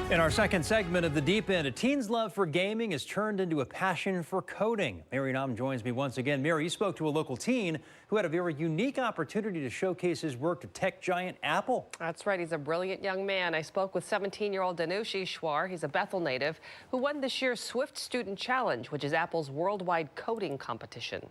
In our second segment of The Deep End, a teen's love for gaming has turned into a passion for coding. Mary Nam joins me once again. Mary, you spoke to a local teen who had a very unique opportunity to showcase his work to tech giant Apple. That's right. He's a brilliant young man. I spoke with 17-year-old Dhanush Eashwar. He's a Bethel native who won this year's Swift Student Challenge, which is Apple's worldwide coding competition.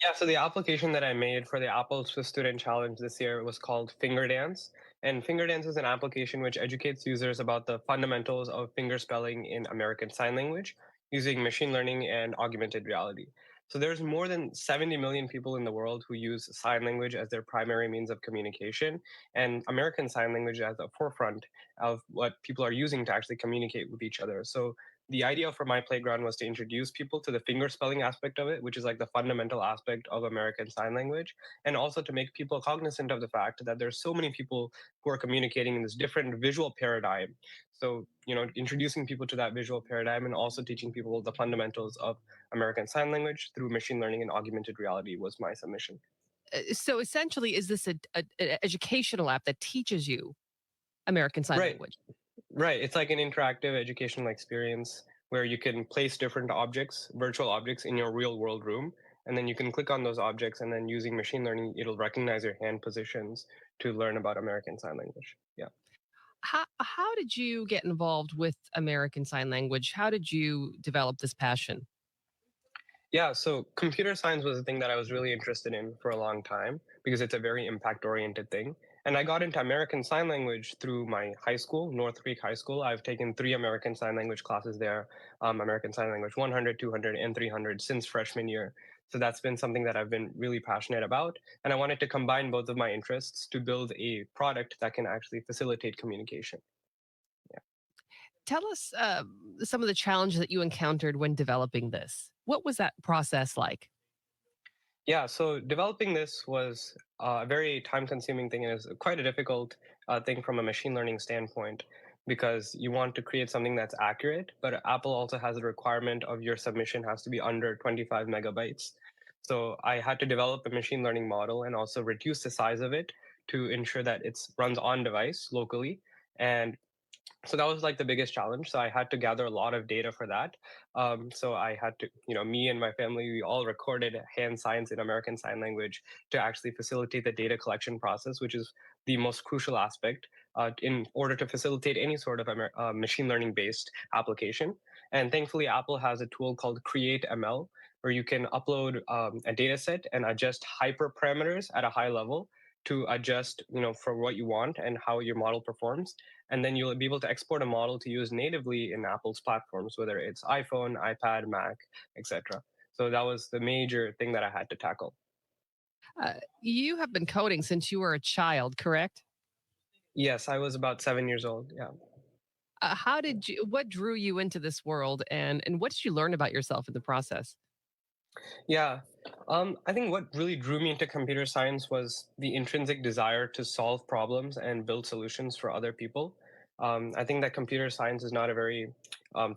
Yeah, so the application that I made for the Apple Swiss Student Challenge this year was called Dance. And Dance is an application which educates users about the fundamentals of fingerspelling in American Sign Language using machine learning and augmented reality. So there's more than 70 million people in the world who use sign language as their primary means of communication, and American Sign Language at the forefront of what people are using to actually communicate with each other. So the idea for my playground was to introduce people to the fingerspelling aspect of it, which is like the fundamental aspect of American Sign Language, and also to make people cognizant of the fact that there's so many people who are communicating in this different visual paradigm. So, introducing people to that visual paradigm and also teaching people the fundamentals of American Sign Language through machine learning and augmented reality was my submission. So essentially, is this an educational app that teaches you American Sign Right. Language? Right. It's like an interactive educational experience where you can place different objects, virtual objects, in your real world room. And then you can click on those objects, and then using machine learning, it'll recognize your hand positions to learn about American Sign Language. Yeah. How did you get involved with American Sign Language? How did you develop this passion? Yeah, so computer science was a thing that I was really interested in for a long time because it's a very impact oriented thing. And I got into American Sign Language through my high school, North Creek High School. I've taken three American Sign Language classes there, American Sign Language 100, 200, and 300 since freshman year. So that's been something that I've been really passionate about. And I wanted to combine both of my interests to build a product that can actually facilitate communication. Yeah. Tell us some of the challenges that you encountered when developing this. What was that process like? Yeah, so developing this was a very time-consuming thing, and it's quite a difficult thing from a machine learning standpoint because you want to create something that's accurate, but Apple also has a requirement of your submission has to be under 25 megabytes. So I had to develop a machine learning model and also reduce the size of it to ensure that it runs on device locally. And so that was like the biggest challenge. So I had to gather a lot of data for that. So I had to, me and my family, we all recorded hand signs in American Sign Language to actually facilitate the data collection process, which is the most crucial aspect in order to facilitate any sort of machine learning based application. And thankfully, Apple has a tool called Create ML, where you can upload a data set and adjust hyperparameters at a high level to adjust, for what you want and how your model performs, and then you'll be able to export a model to use natively in Apple's platforms, whether it's iPhone, iPad, Mac, etc. So that was the major thing that I had to tackle. You have been coding since you were a child, correct? Yes, I was about 7 years old. Yeah. What drew you into this world, and what did you learn about yourself in the process? Yeah. I think what really drew me into computer science was the intrinsic desire to solve problems and build solutions for other people. I think that computer science is not a very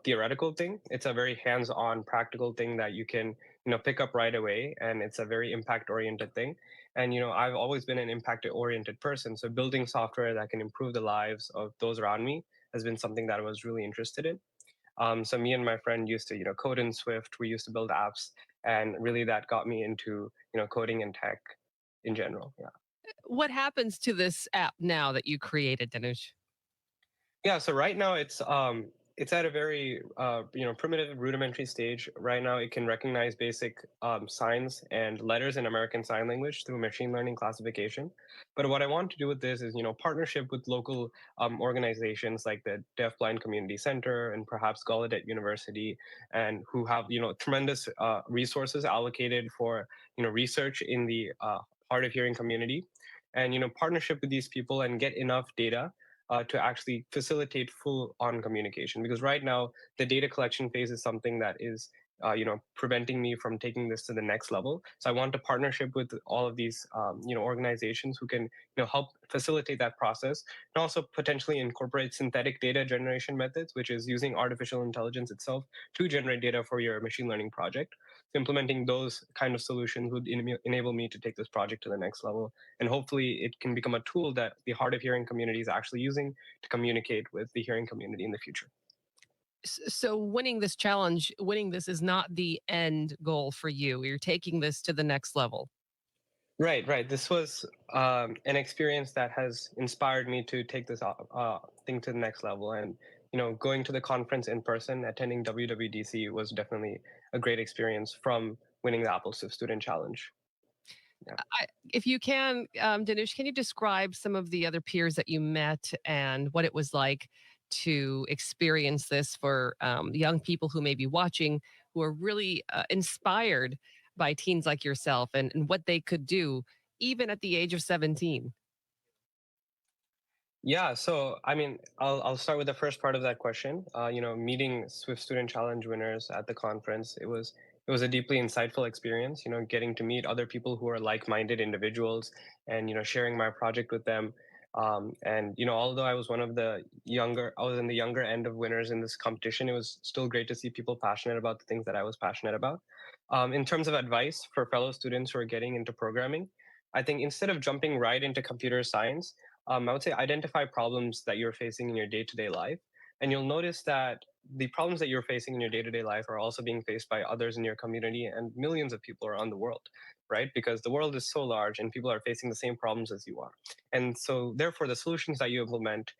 theoretical thing. It's a very hands-on, practical thing that you can, pick up right away, and it's a very impact-oriented thing. And I've always been an impact-oriented person, so building software that can improve the lives of those around me has been something that I was really interested in. So me and my friend used to, code in Swift. We used to build apps, and really that got me into, coding and tech in general. Yeah. What happens to this app now that you created, Danush? Yeah. So right now it's at a very primitive rudimentary stage. Right now it can recognize basic signs and letters in American Sign Language through machine learning classification. But what I want to do with this is partnership with local organizations like the Deafblind Community Center and perhaps Gallaudet University, and who have tremendous resources allocated for research in the hard of hearing community, and partnership with these people and get enough data to actually facilitate full on communication, because right now the data collection phase is something that is preventing me from taking this to the next level. So I want to partnership with all of these organizations who can help facilitate that process, and also potentially incorporate synthetic data generation methods, which is using artificial intelligence itself to generate data for your machine learning project. implementing those kind of solutions would enable me to take this project to the next level. And hopefully it can become a tool that the hard of hearing community is actually using to communicate with the hearing community in the future. So winning this challenge, winning this is not the end goal for you. You're taking this to the next level. Right, right. This was an experience that has inspired me to take this thing to the next level. And going to the conference in person, attending WWDC was definitely a great experience from winning the Apple Swift Student Challenge. Yeah. If you can, Dhanush, can you describe some of the other peers that you met and what it was like to experience this for young people who may be watching, who are really inspired by teens like yourself and what they could do, even at the age of 17? Yeah, so I mean, I'll start with the first part of that question. Meeting Swift Student Challenge winners at the conference, it was a deeply insightful experience. Getting to meet other people who are like-minded individuals, and sharing my project with them. And although I was I was in the younger end of winners in this competition. It was still great to see people passionate about the things that I was passionate about. In terms of advice for fellow students who are getting into programming, I think instead of jumping right into computer science, I would say identify problems that you're facing in your day-to-day life, and you'll notice that the problems that you're facing in your day-to-day life are also being faced by others in your community and millions of people around the world, right? Because the world is so large and people are facing the same problems as you are. And so therefore the solutions that you implement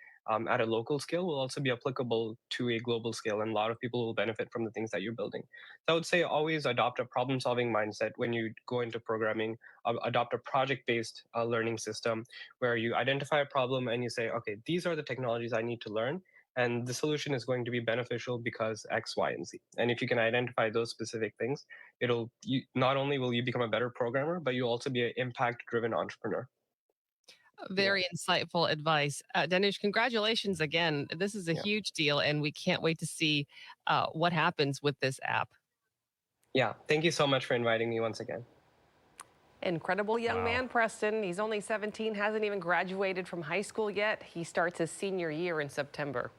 at a local scale will also be applicable to a global scale, and a lot of people will benefit from the things that you're building. So I would say always adopt a problem-solving mindset when you go into programming. Adopt a project-based learning system where you identify a problem and you say, okay, these are the technologies I need to learn, and the solution is going to be beneficial because X, Y, and Z. And if you can identify those specific things, not only will you become a better programmer, but you'll also be an impact-driven entrepreneur. Yeah, Very insightful advice. Dhanush, congratulations again. This is a yeah, huge deal, and we can't wait to see what happens with this app. yeah. Thank you so much for inviting me once again. Incredible young Wow. man, Preston. He's only 17, hasn't even graduated from high school yet. He starts his senior year in September.